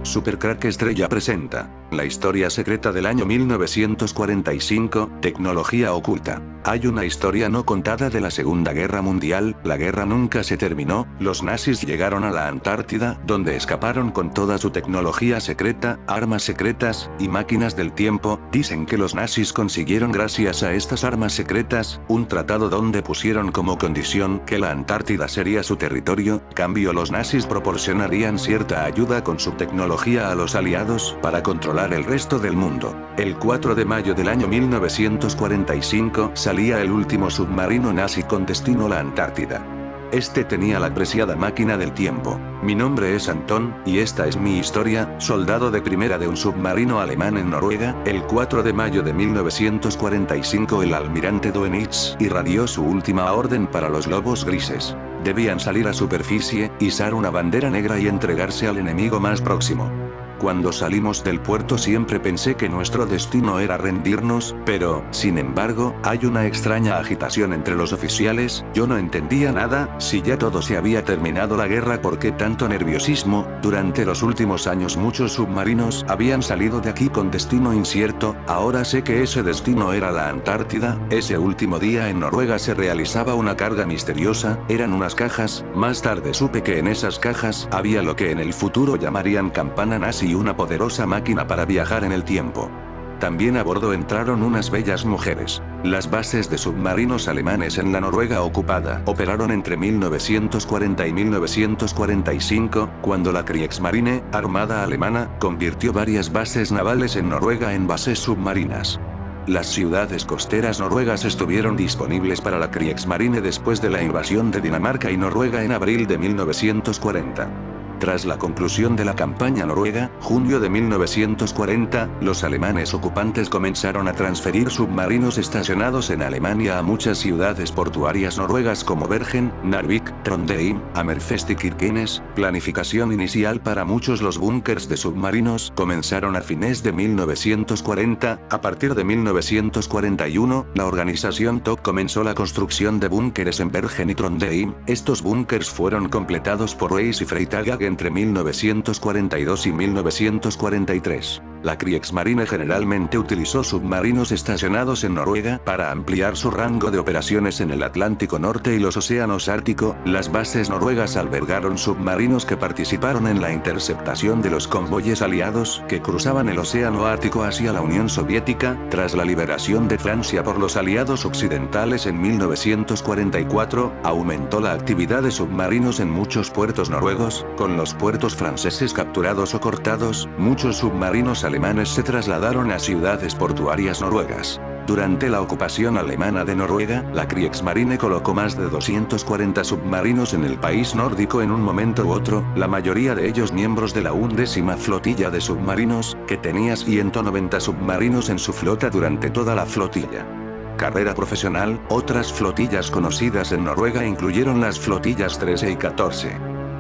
Supercrack Estrella presenta la historia secreta del año 1945, tecnología oculta. Hay una historia no contada de la Segunda Guerra Mundial. La guerra nunca se terminó. Los nazis llegaron a la Antártida, donde escaparon con toda su tecnología secreta, armas secretas y máquinas del tiempo. Dicen que los nazis consiguieron gracias a estas armas secretas un tratado donde pusieron como condición que la Antártida sería su territorio. Cambio, los nazis proporcionarían cierta ayuda con su tecnología a los aliados para controlar el resto del mundo. El 4 de mayo del año 1945 salía el último submarino nazi con destino a la Antártida. Este tenía la preciada máquina del tiempo. Mi nombre es Antón, y esta es mi historia. Soldado de primera de un submarino alemán en Noruega. El 4 de mayo de 1945 el almirante Dönitz irradió su última orden para los lobos grises. Debían salir a superficie, izar una bandera negra y entregarse al enemigo más próximo. Cuando salimos del puerto siempre pensé que nuestro destino era rendirnos, pero, sin embargo, hay una extraña agitación entre los oficiales. Yo no entendía nada. Si ya todo se había terminado la guerra, ¿por qué tanto nerviosismo? Durante los últimos años muchos submarinos habían salido de aquí con destino incierto. Ahora sé que ese destino era la Antártida. Ese último día en Noruega se realizaba una carga misteriosa. Eran unas cajas. Más tarde supe que en esas cajas había lo que en el futuro llamarían campana nazi y una poderosa máquina para viajar en el tiempo. También a bordo entraron unas bellas mujeres. Las bases de submarinos alemanes en la Noruega ocupada operaron entre 1940 y 1945, cuando la Kriegsmarine, armada alemana, convirtió varias bases navales en Noruega en bases submarinas. Las ciudades costeras noruegas estuvieron disponibles para la Kriegsmarine después de la invasión de Dinamarca y Noruega en abril de 1940. Tras la conclusión de la campaña noruega, junio de 1940, los alemanes ocupantes comenzaron a transferir submarinos estacionados en Alemania a muchas ciudades portuarias noruegas como Bergen, Narvik, Trondheim, Hammerfest y Kirkenes. Planificación inicial para muchos. Los búnkers de submarinos comenzaron a fines de 1940. A partir de 1941, la organización TOC comenzó la construcción de búnkeres en Bergen y Trondheim. Estos búnkers fueron completados por Weiss y Freytag entre 1942 y 1943. La Kriegsmarine generalmente utilizó submarinos estacionados en Noruega para ampliar su rango de operaciones en el Atlántico Norte y los océanos Ártico. Las bases noruegas albergaron submarinos que participaron en la interceptación de los convoyes aliados que cruzaban el océano Ártico hacia la Unión Soviética. Tras la liberación de Francia por los aliados occidentales en 1944, aumentó la actividad de submarinos en muchos puertos noruegos. Con los puertos franceses capturados o cortados, muchos submarinos alemanes se trasladaron a ciudades portuarias noruegas. Durante la ocupación alemana de Noruega, la Kriegsmarine colocó más de 240 submarinos en el país nórdico en un momento u otro, la mayoría de ellos miembros de la 11ª flotilla de submarinos, que tenía 190 submarinos en su flota durante toda la flotilla. Carrera profesional. Otras flotillas conocidas en Noruega incluyeron las flotillas 13 y 14.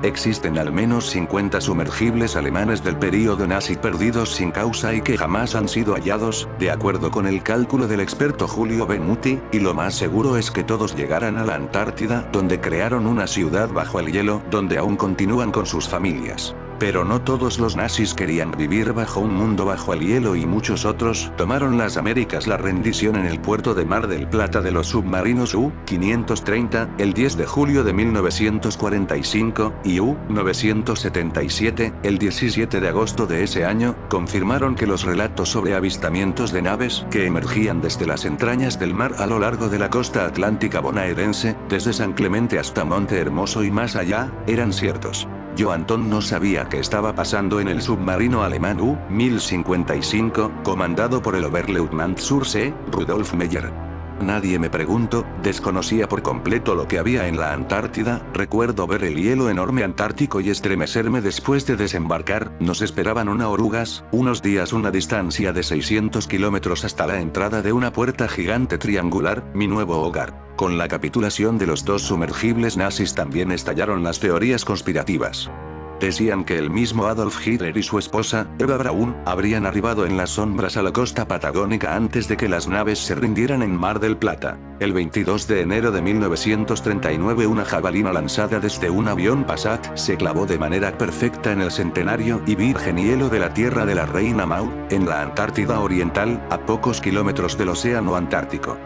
Existen al menos 50 sumergibles alemanes del período nazi perdidos sin causa y que jamás han sido hallados, de acuerdo con el cálculo del experto Julio Benuti, y lo más seguro es que todos llegaran a la Antártida, donde crearon una ciudad bajo el hielo, donde aún continúan con sus familias. Pero no todos los nazis querían vivir bajo un mundo bajo el hielo y muchos otros tomaron las Américas. La rendición en el puerto de Mar del Plata de los submarinos U-530, el 10 de julio de 1945, y U-977, el 17 de agosto de ese año, confirmaron que los relatos sobre avistamientos de naves que emergían desde las entrañas del mar a lo largo de la costa atlántica bonaerense, desde San Clemente hasta Monte Hermoso y más allá, eran ciertos. Yo, Antón, no sabía qué estaba pasando en el submarino alemán U-1055, comandado por el Oberleutnant zur See, Rudolf Meyer. Nadie me preguntó, desconocía por completo lo que había en la Antártida. Recuerdo ver el hielo enorme antártico y estremecerme después de desembarcar. Nos esperaban unas orugas, unos días, una distancia de 600 kilómetros hasta la entrada de una puerta gigante triangular, mi nuevo hogar. Con la capitulación de los dos sumergibles nazis también estallaron las teorías conspirativas. Decían que el mismo Adolf Hitler y su esposa, Eva Braun, habrían arribado en las sombras a la costa patagónica antes de que las naves se rindieran en Mar del Plata. El 22 de enero de 1939 una jabalina lanzada desde un avión Passat se clavó de manera perfecta en el centenario y virgen hielo de la Tierra de la Reina Maud, en la Antártida Oriental, a pocos kilómetros del Océano Antártico.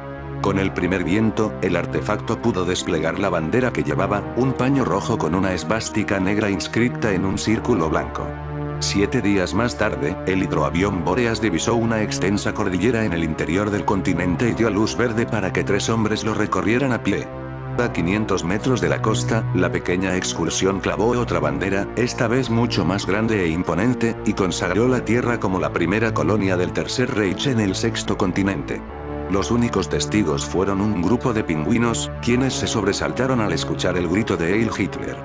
Con el primer viento, el artefacto pudo desplegar la bandera que llevaba, un paño rojo con una esvástica negra inscrita en un círculo blanco. 7 días más tarde, el hidroavión Boreas divisó una extensa cordillera en el interior del continente y dio luz verde para que 3 hombres lo recorrieran a pie. A 500 metros de la costa, la pequeña excursión clavó otra bandera, esta vez mucho más grande e imponente, y consagró la Tierra como la primera colonia del Tercer Reich en el sexto continente. Los únicos testigos fueron un grupo de pingüinos, quienes se sobresaltaron al escuchar el grito de Heil Hitler.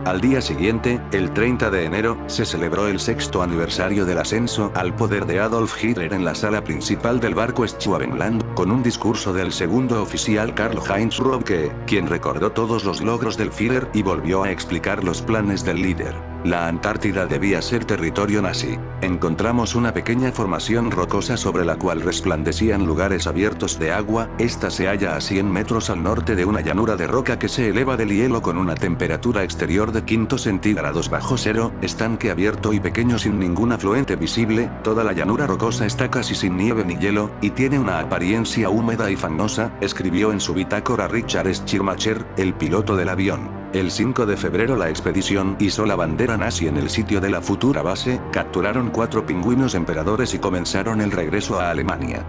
Al día siguiente, el 30 de enero, se celebró el 6º aniversario del ascenso al poder de Adolf Hitler en la sala principal del barco Schwabenland, con un discurso del segundo oficial Karl-Heinz Röpke, quien recordó todos los logros del Führer y volvió a explicar los planes del líder. La Antártida debía ser territorio nazi. Encontramos una pequeña formación rocosa sobre la cual resplandecían lugares abiertos de agua, esta se halla a 100 metros al norte de una llanura de roca que se eleva del hielo con una temperatura exterior de 5 centígrados bajo cero, estanque abierto y pequeño sin ningún afluente visible, toda la llanura rocosa está casi sin nieve ni hielo, y tiene una apariencia húmeda y fangosa, escribió en su bitácora Richard Schirmacher, el piloto del avión. El 5 de febrero la expedición izó la bandera nazi en el sitio de la futura base, capturaron 4 pingüinos emperadores y comenzaron el regreso a Alemania.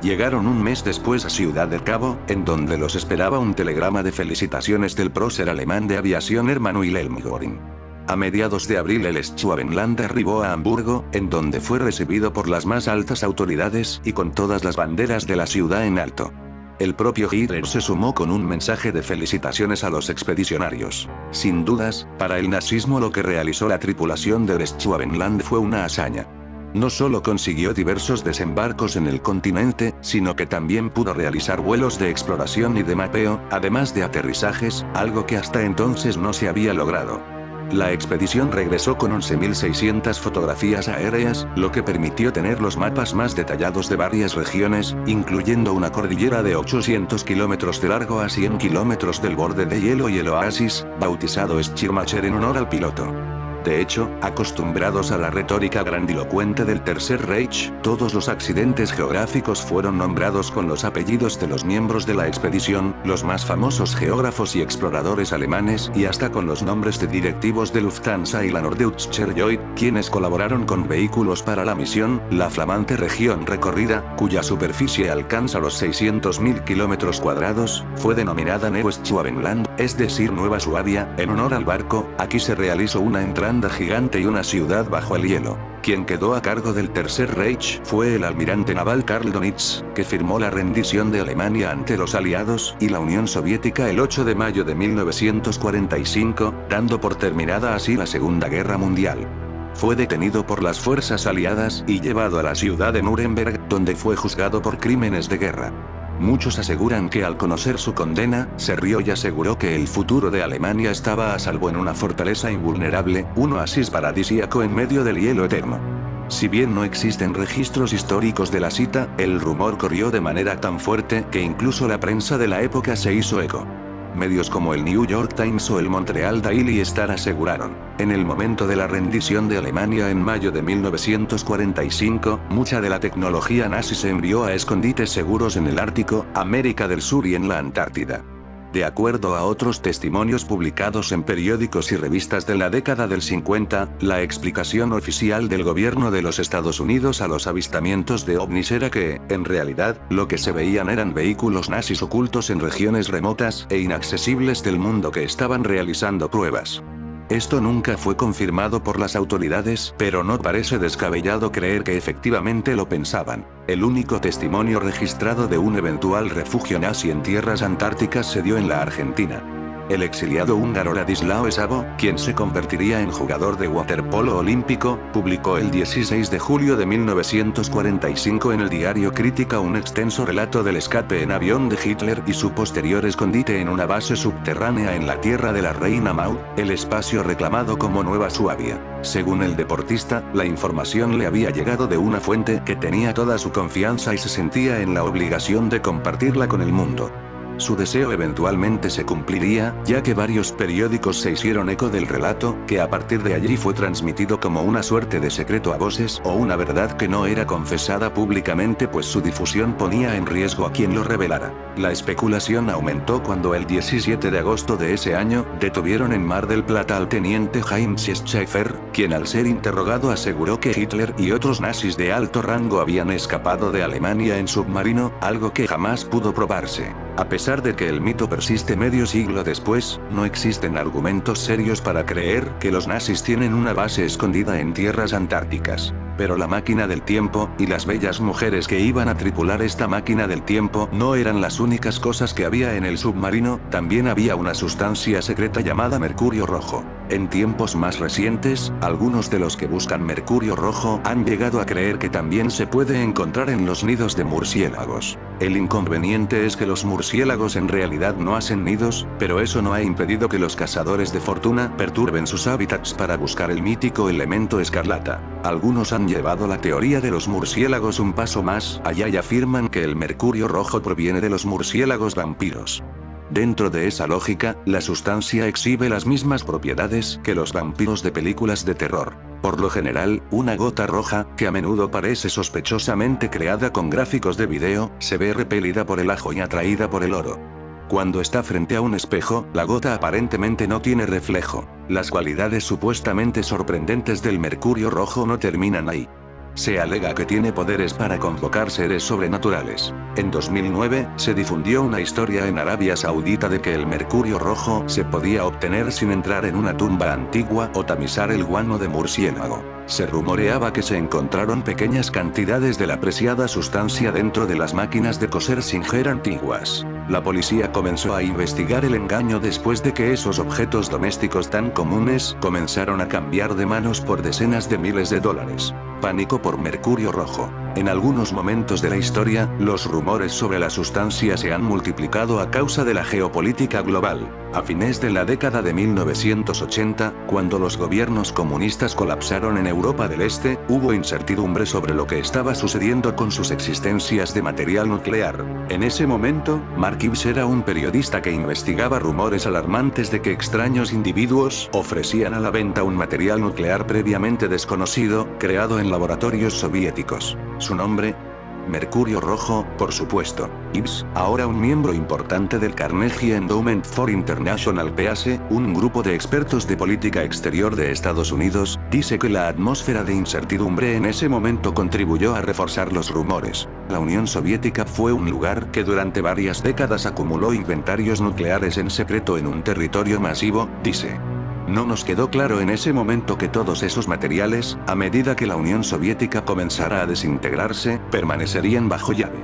Llegaron un mes después a Ciudad del Cabo, en donde los esperaba un telegrama de felicitaciones del prócer alemán de aviación Hermann Wilhelm Göring. A mediados de abril el Schwabenland arribó a Hamburgo, en donde fue recibido por las más altas autoridades y con todas las banderas de la ciudad en alto. El propio Hitler se sumó con un mensaje de felicitaciones a los expedicionarios. Sin dudas, para el nazismo lo que realizó la tripulación del Schwabenland fue una hazaña. No solo consiguió diversos desembarcos en el continente, sino que también pudo realizar vuelos de exploración y de mapeo, además de aterrizajes, algo que hasta entonces no se había logrado. La expedición regresó con 11.600 fotografías aéreas, lo que permitió tener los mapas más detallados de varias regiones, incluyendo una cordillera de 800 kilómetros de largo a 100 kilómetros del borde de hielo y el oasis, bautizado Schirmacher en honor al piloto. De hecho, acostumbrados a la retórica grandilocuente del Tercer Reich, todos los accidentes geográficos fueron nombrados con los apellidos de los miembros de la expedición, los más famosos geógrafos y exploradores alemanes, y hasta con los nombres de directivos de Lufthansa y la Norddeutscher Lloyd, quienes colaboraron con vehículos para la misión. La flamante región recorrida, cuya superficie alcanza los 600.000 kilómetros cuadrados, fue denominada Neuschwabenland, es decir Nueva Suabia, en honor al barco. Aquí se realizó una entrada gigante y una ciudad bajo el hielo. Quien quedó a cargo del Tercer Reich fue el almirante naval Karl Donitz, que firmó la rendición de Alemania ante los aliados y la Unión Soviética el 8 de mayo de 1945, dando por terminada así la Segunda Guerra Mundial. Fue detenido por las fuerzas aliadas y llevado a la ciudad de Nuremberg, donde fue juzgado por crímenes de guerra. Muchos aseguran que al conocer su condena, se rió y aseguró que el futuro de Alemania estaba a salvo en una fortaleza invulnerable, un oasis paradisíaco en medio del hielo eterno. Si bien no existen registros históricos de la cita, el rumor corrió de manera tan fuerte que incluso la prensa de la época se hizo eco. Medios como el New York Times o el Montreal Daily Star aseguraron: en el momento de la rendición de Alemania en mayo de 1945, mucha de la tecnología nazi se envió a escondites seguros en el Ártico, América del Sur y en la Antártida. De acuerdo a otros testimonios publicados en periódicos y revistas de la década del 50, la explicación oficial del gobierno de los Estados Unidos a los avistamientos de ovnis era que, en realidad, lo que se veían eran vehículos nazis ocultos en regiones remotas e inaccesibles del mundo que estaban realizando pruebas. Esto nunca fue confirmado por las autoridades, pero no parece descabellado creer que efectivamente lo pensaban. El único testimonio registrado de un eventual refugio nazi en tierras antárticas se dio en la Argentina. El exiliado húngaro Ladislao Sabo, quien se convertiría en jugador de waterpolo olímpico, publicó el 16 de julio de 1945 en el diario Crítica un extenso relato del escape en avión de Hitler y su posterior escondite en una base subterránea en la tierra de la reina Maud, el espacio reclamado como Nueva Suabia. Según el deportista, la información le había llegado de una fuente que tenía toda su confianza y se sentía en la obligación de compartirla con el mundo. Su deseo eventualmente se cumpliría, ya que varios periódicos se hicieron eco del relato, que a partir de allí fue transmitido como una suerte de secreto a voces o una verdad que no era confesada públicamente pues su difusión ponía en riesgo a quien lo revelara. La especulación aumentó cuando el 17 de agosto de ese año, detuvieron en Mar del Plata al teniente Heinz Schäfer, quien al ser interrogado aseguró que Hitler y otros nazis de alto rango habían escapado de Alemania en submarino, algo que jamás pudo probarse. A pesar de que el mito persiste medio siglo después, no existen argumentos serios para creer que los nazis tienen una base escondida en tierras antárticas. Pero la máquina del tiempo, y las bellas mujeres que iban a tripular esta máquina del tiempo, no eran las únicas cosas que había en el submarino, también había una sustancia secreta llamada mercurio rojo. En tiempos más recientes, algunos de los que buscan mercurio rojo han llegado a creer que también se puede encontrar en los nidos de murciélagos. El inconveniente es que los murciélagos en realidad no hacen nidos, pero eso no ha impedido que los cazadores de fortuna perturben sus hábitats para buscar el mítico elemento escarlata. Algunos han llevado la teoría de los murciélagos un paso más allá y afirman que el mercurio rojo proviene de los murciélagos vampiros. Dentro de esa lógica, la sustancia exhibe las mismas propiedades que los vampiros de películas de terror. Por lo general, una gota roja, que a menudo parece sospechosamente creada con gráficos de video, se ve repelida por el ajo y atraída por el oro. Cuando está frente a un espejo, la gota aparentemente no tiene reflejo. Las cualidades supuestamente sorprendentes del mercurio rojo no terminan ahí. Se alega que tiene poderes para convocar seres sobrenaturales. En 2009, se difundió una historia en Arabia Saudita de que el mercurio rojo se podía obtener sin entrar en una tumba antigua o tamizar el guano de murciélago. Se rumoreaba que se encontraron pequeñas cantidades de la preciada sustancia dentro de las máquinas de coser Singer antiguas. La policía comenzó a investigar el engaño después de que esos objetos domésticos tan comunes comenzaron a cambiar de manos por decenas de miles de dólares. Pánico por mercurio rojo. En algunos momentos de la historia, los rumores sobre la sustancia se han multiplicado a causa de la geopolítica global. A fines de la década de 1980, cuando los gobiernos comunistas colapsaron en Europa del Este, hubo incertidumbre sobre lo que estaba sucediendo con sus existencias de material nuclear. En ese momento, Mark Gibbs era un periodista que investigaba rumores alarmantes de que extraños individuos ofrecían a la venta un material nuclear previamente desconocido, creado en laboratorios soviéticos. Su nombre: mercurio rojo, por supuesto. Gibbs, ahora un miembro importante del Carnegie Endowment for International Peace, un grupo de expertos de política exterior de Estados Unidos, dice que la atmósfera de incertidumbre en ese momento contribuyó a reforzar los rumores. La Unión Soviética fue un lugar que durante varias décadas acumuló inventarios nucleares en secreto en un territorio masivo, dice. No nos quedó claro en ese momento que todos esos materiales, a medida que la Unión Soviética comenzara a desintegrarse, permanecerían bajo llave.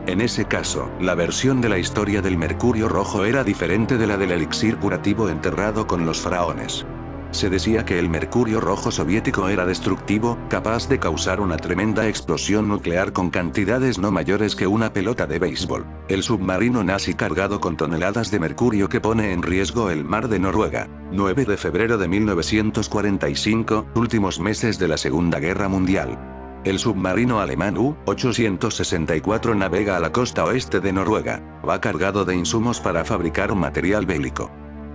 En ese caso, la versión de la historia del mercurio rojo era diferente de la del elixir curativo enterrado con los faraones. Se decía que el mercurio rojo soviético era destructivo, capaz de causar una tremenda explosión nuclear con cantidades no mayores que una pelota de béisbol. El submarino nazi cargado con toneladas de mercurio que pone en riesgo el mar de Noruega. 9 de febrero de 1945, últimos meses de la Segunda Guerra Mundial. El submarino alemán U-864 navega a la costa oeste de Noruega. Va cargado de insumos para fabricar material bélico.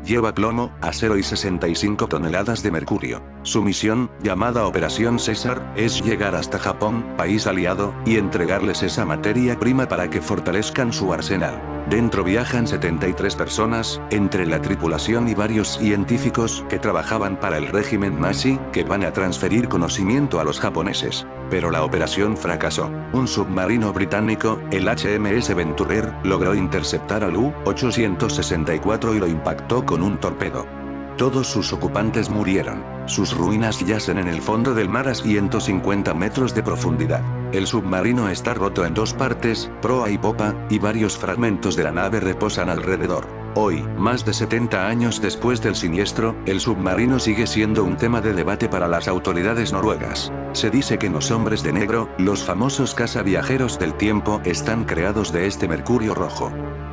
Lleva plomo, acero y 65 toneladas de mercurio. Su misión, llamada Operación César, es llegar hasta Japón, país aliado, y entregarles esa materia prima para que fortalezcan su arsenal. Dentro viajan 73 personas, entre la tripulación y varios científicos que trabajaban para el régimen nazi, que van a transferir conocimiento a los japoneses. Pero la operación fracasó. Un submarino británico, el HMS Venturer, logró interceptar al U-864 y lo impactó con un torpedo. Todos sus ocupantes murieron. Sus ruinas yacen en el fondo del mar a 150 metros de profundidad. El submarino está roto en dos partes, proa y popa, y varios fragmentos de la nave reposan alrededor. Hoy, más de 70 años después del siniestro, el submarino sigue siendo un tema de debate para las autoridades noruegas. Se dice que los hombres de negro, los famosos cazaviajeros del tiempo, están creados de este mercurio rojo.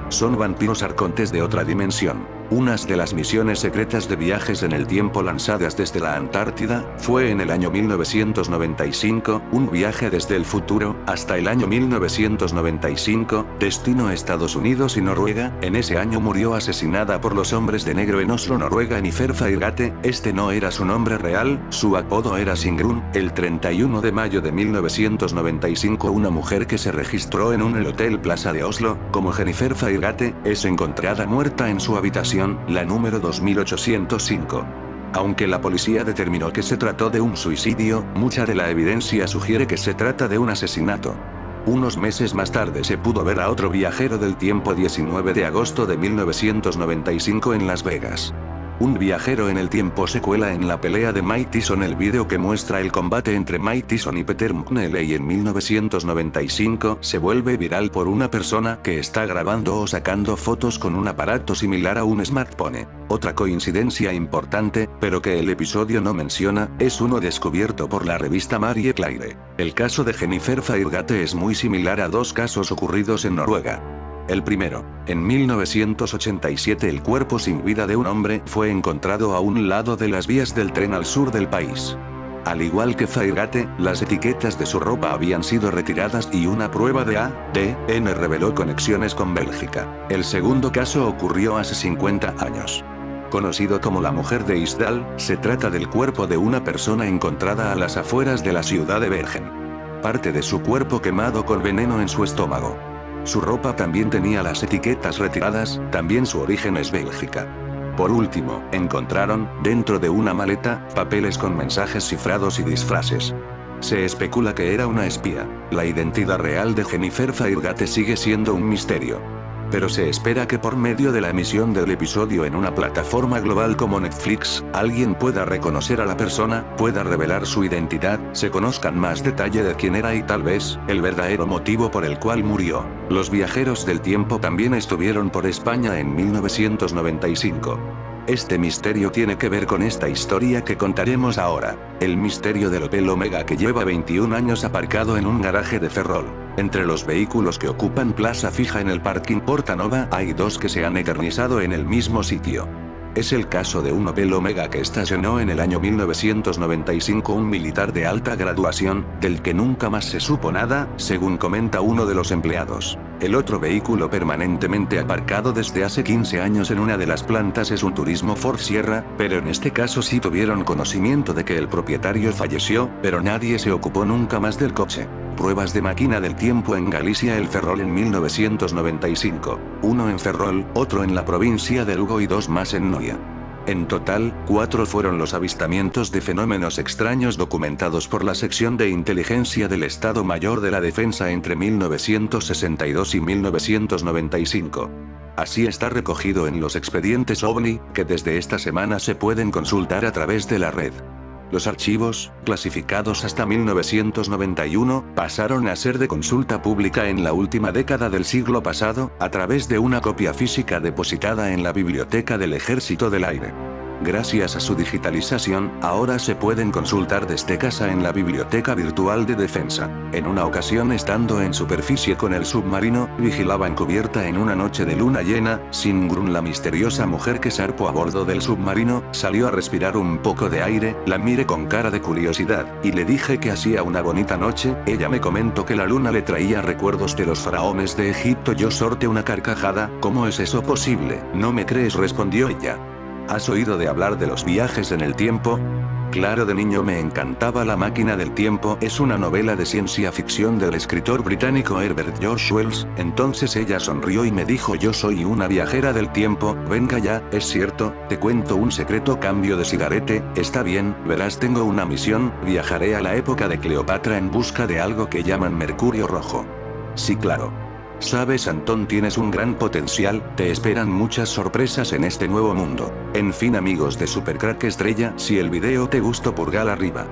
Son vampiros arcontes de otra dimensión. Unas de las misiones secretas de viajes en el tiempo lanzadas desde la Antártida, fue en el año 1995, un viaje desde el futuro, hasta el año 1995, destino Estados Unidos y Noruega. En ese año murió asesinada por los hombres de negro en Oslo, Noruega, Jennifer Fairgate. Este no era su nombre real, su apodo era Sigrun. El 31 de mayo de 1995 una mujer que se registró en un Hotel Plaza de Oslo, como Jennifer Fairgate, es encontrada muerta en su habitación, la número 2805. Aunque la policía determinó que se trató de un suicidio, mucha de la evidencia sugiere que se trata de un asesinato. Unos meses más tarde se pudo ver a otro viajero del tiempo 19 de agosto de 1995 en Las Vegas. Un viajero en el tiempo se cuela en la pelea de Mike Tyson. El vídeo que muestra el combate entre Mike Tyson y Peter McNeely en 1995 se vuelve viral por una persona que está grabando o sacando fotos con un aparato similar a un smartphone. Otra coincidencia importante, pero que el episodio no menciona, es uno descubierto por la revista Marie Claire. El caso de Jennifer Fairgate es muy similar a dos casos ocurridos en Noruega. El primero, en 1987 el cuerpo sin vida de un hombre fue encontrado a un lado de las vías del tren al sur del país. Al igual que Fairgate, las etiquetas de su ropa habían sido retiradas y una prueba de ADN reveló conexiones con Bélgica. El segundo caso ocurrió hace 50 años. Conocido como la mujer de Isdal, se trata del cuerpo de una persona encontrada a las afueras de la ciudad de Bergen. Parte de su cuerpo quemado con veneno en su estómago. Su ropa también tenía las etiquetas retiradas, también su origen es Bélgica. Por último, encontraron, dentro de una maleta, papeles con mensajes cifrados y disfraces. Se especula que era una espía. La identidad real de Jennifer Fairgate sigue siendo un misterio. Pero se espera que por medio de la emisión del episodio en una plataforma global como Netflix, alguien pueda reconocer a la persona, pueda revelar su identidad, se conozcan más detalle de quién era y tal vez, el verdadero motivo por el cual murió. Los viajeros del tiempo también estuvieron por España en 1995. Este misterio tiene que ver con esta historia que contaremos ahora. El misterio del Opel Omega, que lleva 21 años aparcado en un garaje de Ferrol. Entre los vehículos que ocupan plaza fija en el parking Portanova, hay dos que se han eternizado en el mismo sitio. Es el caso de un Opel Omega que estacionó en el año 1995 un militar de alta graduación, del que nunca más se supo nada, según comenta uno de los empleados. El otro vehículo permanentemente aparcado desde hace 15 años en una de las plantas es un Turismo Ford Sierra, pero en este caso sí tuvieron conocimiento de que el propietario falleció, pero nadie se ocupó nunca más del coche. Pruebas de máquina del tiempo en Galicia, el Ferrol en 1995. Uno en Ferrol, otro en la provincia de Lugo y dos más en Noia. En total, 4 fueron los avistamientos de fenómenos extraños documentados por la sección de inteligencia del Estado Mayor de la Defensa entre 1962 y 1995. Así está recogido en los expedientes OVNI, que desde esta semana se pueden consultar a través de la red. Los archivos, clasificados hasta 1991, pasaron a ser de consulta pública en la última década del siglo pasado, a través de una copia física depositada en la Biblioteca del Ejército del Aire. Gracias a su digitalización, ahora se pueden consultar desde casa en la Biblioteca Virtual de Defensa. En una ocasión, estando en superficie con el submarino, vigilaba encubierta en una noche de luna llena, Sigrun, la misteriosa mujer que zarpó a bordo del submarino, salió a respirar un poco de aire, la miré con cara de curiosidad, y le dije que hacía una bonita noche. Ella me comentó que la luna le traía recuerdos de los faraones de Egipto. Yo solté una carcajada. ¿Cómo es eso posible? ¿No me crees?, respondió ella. ¿Has oído de hablar de los viajes en el tiempo? Claro, de niño me encantaba La máquina del tiempo. Es una novela de ciencia ficción del escritor británico Herbert George Wells. Entonces ella sonrió y me dijo: yo soy una viajera del tiempo. Venga ya, es cierto, te cuento un secreto. Cambio de cigarete. Está bien, verás, tengo una misión, viajaré a la época de Cleopatra en busca de algo que llaman mercurio rojo. Sí, claro. Sabes, Antón, tienes un gran potencial, te esperan muchas sorpresas en este nuevo mundo. En fin, amigos de Supercrack Estrella, si el video te gustó, pulgar arriba.